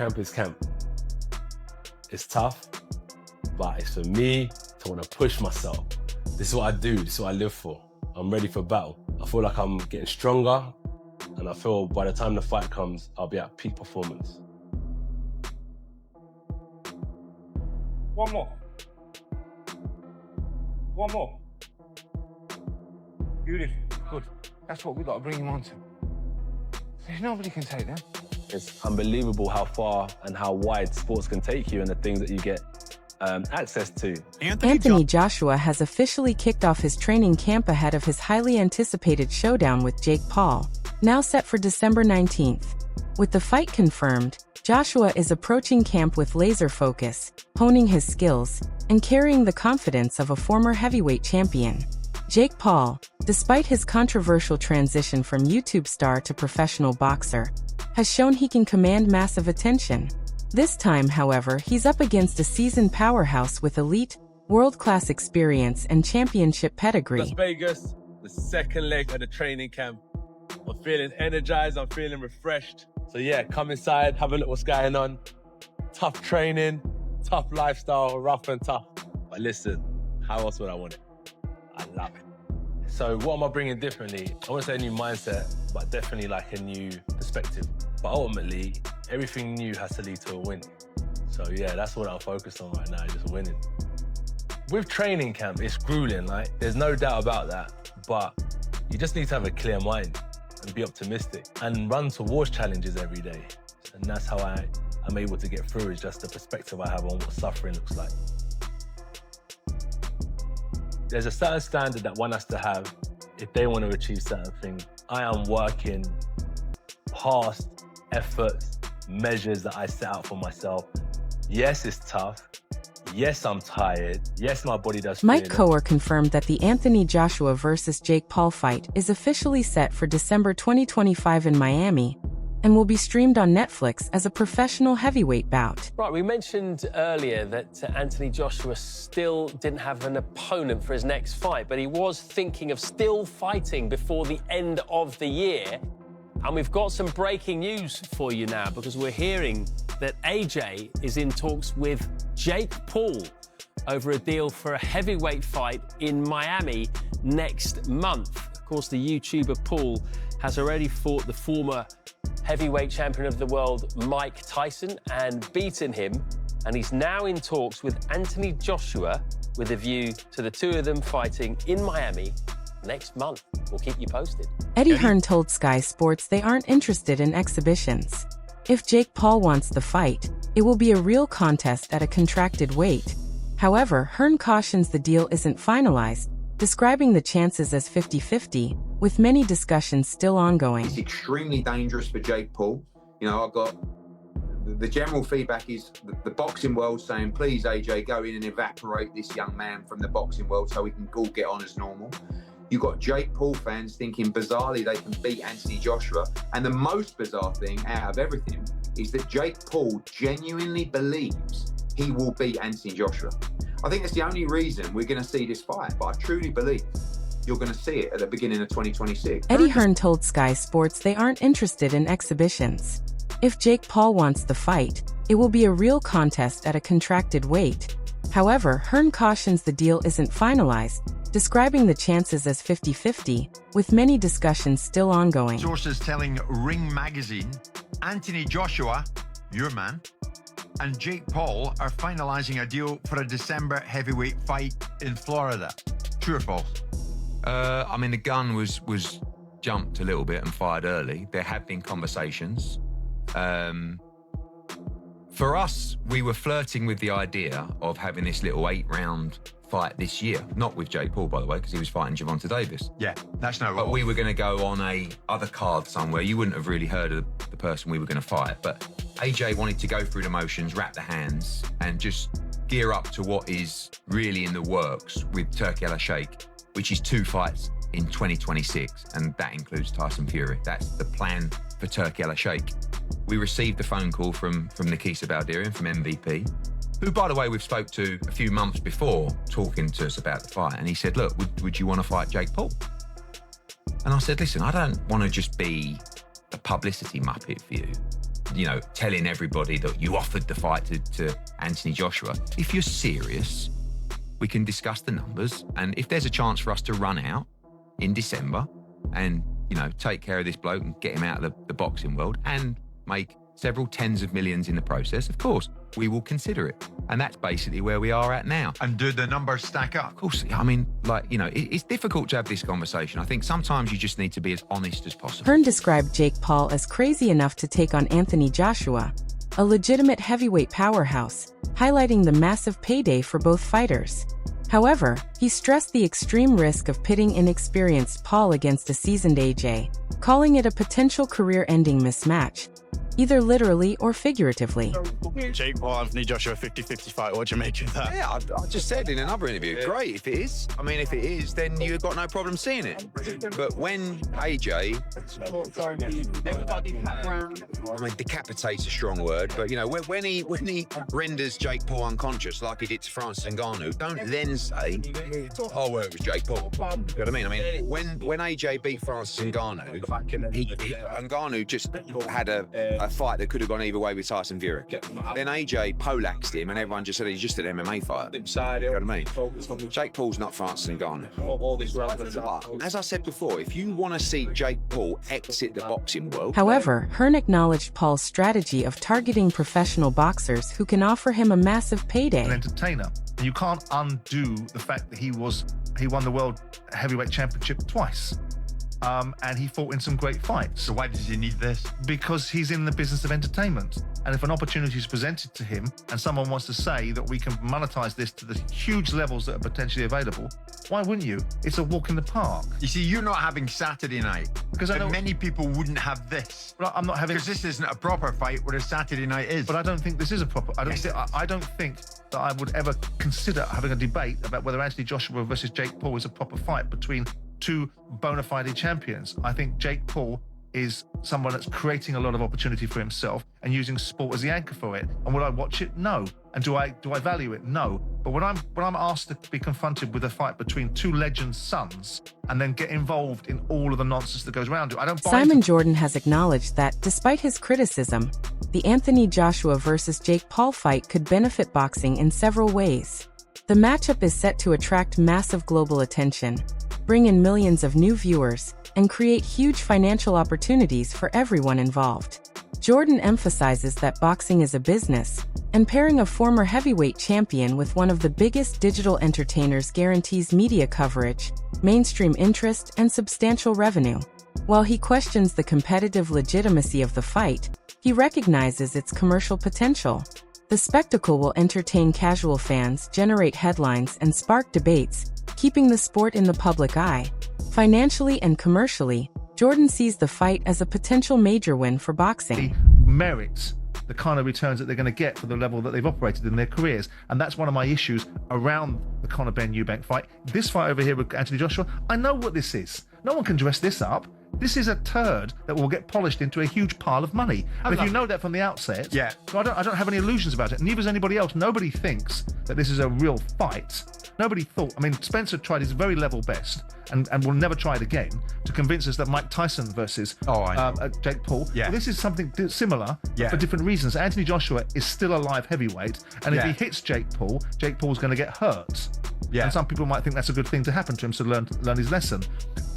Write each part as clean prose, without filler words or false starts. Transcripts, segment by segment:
camp is camp. It's tough, but it's for me to want to push myself. This is what I do, this is what I live for. I'm ready for battle. I feel like I'm getting stronger, and I feel by the time the fight comes, I'll be at peak performance. One more. One more. Beautiful. Good. That's what we got to bring him on to. Nobody can take that. It's unbelievable how far and how wide sports can take you and the things that you get access to. Anthony Joshua has officially kicked off his training camp ahead of his highly anticipated showdown with Jake Paul, now set for December 19th. With the fight confirmed, Joshua is approaching camp with laser focus, honing his skills, and carrying the confidence of a former heavyweight champion. Jake Paul, despite his controversial transition from YouTube star to professional boxer, has shown he can command massive attention. This time, however, he's up against a seasoned powerhouse with elite, world-class experience and championship pedigree. Las Vegas, the second leg of the training camp. I'm feeling energized, I'm feeling refreshed. So yeah, come inside, have a look what's going on. Tough training, tough lifestyle, rough and tough. But listen, how else would I want it? I love it. So what am I bringing differently? I wouldn't say a new mindset, but definitely like a new perspective. But ultimately, everything new has to lead to a win. So yeah, that's what I'm focused on right now, just winning. With training camp, it's grueling, like there's no doubt about that. But you just need to have a clear mind and be optimistic and run towards challenges every day. And that's how I'm able to get through, is just the perspective I have on what suffering looks like. There's a certain standard that one has to have if they want to achieve certain things. I am working past efforts, measures that I set out for myself. Yes, it's tough. Yes, I'm tired. Yes, my body does feel Mike it. Coer confirmed that the Anthony Joshua vs. Jake Paul fight is officially set for December 2025 in Miami and will be streamed on Netflix as a professional heavyweight bout. Right, we mentioned earlier that Anthony Joshua still didn't have an opponent for his next fight, but he was thinking of still fighting before the end of the year. And we've got some breaking news for you now, because we're hearing that AJ is in talks with Jake Paul over a deal for a heavyweight fight in Miami next month. Of course, the YouTuber Paul has already fought the former heavyweight champion of the world, Mike Tyson, and beaten him. And he's now in talks with Anthony Joshua with a view to the two of them fighting in Miami next month. We'll keep you posted. Eddie Hearn told Sky Sports they aren't interested in exhibitions. If Jake Paul wants the fight, it will be a real contest at a contracted weight. However, Hearn cautions the deal isn't finalized, describing the chances as 50-50, with many discussions still ongoing. It's extremely dangerous for Jake Paul. You know, I've got the general feedback is the boxing world saying, please, AJ, go in and evaporate this young man from the boxing world so we can all get on as normal. You've got Jake Paul fans thinking bizarrely they can beat Anthony Joshua. And the most bizarre thing out of everything is that Jake Paul genuinely believes he will beat Anthony Joshua. I think that's the only reason we're going to see this fight, but I truly believe you're going to see it at the beginning of 2026. Eddie Hearn told Sky Sports they aren't interested in exhibitions. If Jake Paul wants the fight, it will be a real contest at a contracted weight. However, Hearn cautions the deal isn't finalized, describing the chances as 50-50, with many discussions still ongoing. Sources telling Ring Magazine, Anthony Joshua, your man, and Jake Paul are finalizing a deal for a December heavyweight fight in Florida. True or false? I mean, the gun was jumped a little bit and fired early. There have been conversations. For us, we were flirting with the idea of having this little 8-round fight this year. Not with Jake Paul, by the way, because he was fighting Gervonta Davis. Yeah, that's no. But we were going to go on a other card somewhere. You wouldn't have really heard of the person we were going to fight. But AJ wanted to go through the motions, wrap the hands, and just gear up to what is really in the works with Turki Al-Sheikh, which is 2 fights in 2026, and that includes Tyson Fury. That's the plan for Turki Al-Sheikh. We received a phone call from Nikisa Baldirian, from MVP, who, by the way, we've spoke to a few months before talking to us about the fight. And he said, look, would you want to fight Jake Paul? And I said, listen, I don't want to just be a publicity muppet for you. telling everybody that you offered the fight to Anthony Joshua. If you're serious, we can discuss the numbers. And if there's a chance for us to run out in December and, take care of this bloke and get him out of the boxing world and make several tens of millions in the process, of course, we will consider it. And that's basically where we are at now. And do the numbers stack up? Of course, it's difficult to have this conversation. I think sometimes you just need to be as honest as possible. Hearn described Jake Paul as crazy enough to take on Anthony Joshua, a legitimate heavyweight powerhouse, highlighting the massive payday for both fighters. However, he stressed the extreme risk of pitting inexperienced Paul against a seasoned AJ, calling it a potential career-ending mismatch, either literally or figuratively. Jake Paul, Anthony Joshua, 50-50 fight. What do you make of that? Yeah, I just said in another interview, great if it is. I mean, if it is, then you've got no problem seeing it. But when AJ, decapitate's a strong word, but when he renders Jake Paul unconscious like he did to Francis Ngannou, don't then say, oh, well, it was Jake Paul. You know what I mean? I mean, when AJ beat Francis Ngannou, Ngannou just had a fight that could have gone either way with Tyson Fury. Then AJ poleaxed him and everyone just said he's just an MMA fighter. You know what I mean? Jake Paul's not Francis Ngannou. As I said before, if you want to see Jake Paul exit the boxing world... However, Hearn acknowledged Paul's strategy of targeting professional boxers who can offer him a massive payday. An entertainer. And you can't undo the fact that he won the World Heavyweight Championship twice. And he fought in some great fights. So why does he need this? Because he's in the business of entertainment. And if an opportunity is presented to him and someone wants to say that we can monetize this to the huge levels that are potentially available, why wouldn't you? It's a walk in the park. You see, you're not having Saturday night. Because I know many people wouldn't have this. Well, I'm not having... Because this isn't a proper fight where a Saturday night is. But I don't think this is a proper... I don't think that I would ever consider having a debate about whether Anthony Joshua versus Jake Paul is a proper fight between two bona fide champions. I think Jake Paul is someone that's creating a lot of opportunity for himself and using sport as the anchor for it. And would I watch it? No. And do I value it? No. But when I'm asked to be confronted with a fight between two legends' sons and then get involved in all of the nonsense that goes around it, I don't buy Simon Jordan has acknowledged that, despite his criticism, the Anthony Joshua versus Jake Paul fight could benefit boxing in several ways. The matchup is set to attract massive global attention, bring in millions of new viewers, and create huge financial opportunities for everyone involved. Jordan emphasizes that boxing is a business, and pairing a former heavyweight champion with one of the biggest digital entertainers guarantees media coverage, mainstream interest, and substantial revenue. While he questions the competitive legitimacy of the fight, he recognizes its commercial potential. The spectacle will entertain casual fans, generate headlines, and spark debates, keeping the sport in the public eye. Financially and commercially, Jordan sees the fight as a potential major win for boxing. Merits the kind of returns that they're going to get for the level that they've operated in their careers. And that's one of my issues around the Conor Ben Eubank fight. This fight over here with Anthony Joshua, I know what this is. No one can dress this up. This is a turd that will get polished into a huge pile of money. And if you know that from the outset, yeah. So I don't have any illusions about it. Neither does anybody else. Nobody thinks that this is a real fight. Nobody thought. I mean, Spencer tried his very level best and will never try it again to convince us that Mike Tyson versus Jake Paul. Yeah. Well, this is something similar for different reasons. Anthony Joshua is still a live heavyweight, and if he hits Jake Paul's going to get hurt. Yeah. And some people might think that's a good thing to happen to him to learn his lesson.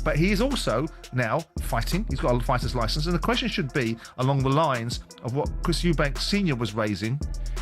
But he is also now fighting. He's got a fighter's license. And the question should be along the lines of what Chris Eubank Sr. was raising.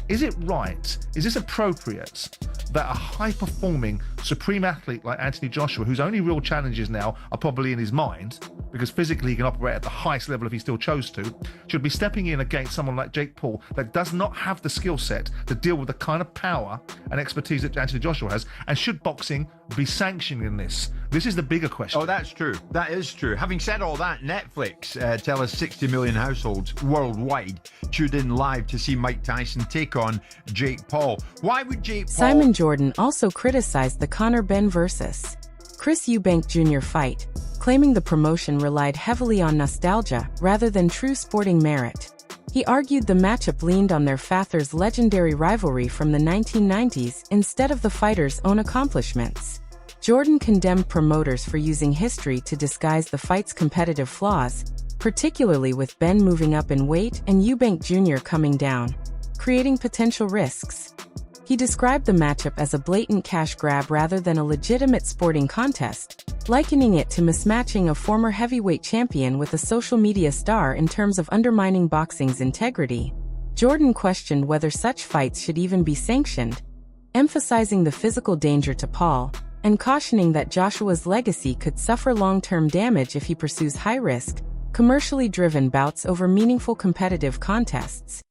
Is it right? Is this appropriate that a high-performing supreme athlete like Anthony Joshua, whose only real challenges now are probably in his mind, because physically he can operate at the highest level if he still chose to, should be stepping in against someone like Jake Paul that does not have the skill set to deal with the kind of power and expertise that Anthony Joshua has? And should boxing be sanctioning this? This is the bigger question. Oh, that's true. That is true. Having said all that, Netflix tell us 60 million households worldwide tuned in live to see Mike Tyson take on Jake Paul. Why would Jake Paul... Simon Jordan also criticized the Conor Ben versus Chris Eubank Jr. fight, claiming the promotion relied heavily on nostalgia rather than true sporting merit. He argued the matchup leaned on their fathers' legendary rivalry from the 1990s instead of the fighters' own accomplishments. Jordan condemned promoters for using history to disguise the fight's competitive flaws, particularly with Ben moving up in weight and Eubank Jr. coming down, creating potential risks. He described the matchup as a blatant cash grab rather than a legitimate sporting contest, likening it to mismatching a former heavyweight champion with a social media star in terms of undermining boxing's integrity. Jordan questioned whether such fights should even be sanctioned, emphasizing the physical danger to Paul, and cautioning that Joshua's legacy could suffer long-term damage if he pursues high-risk, commercially driven bouts over meaningful competitive contests.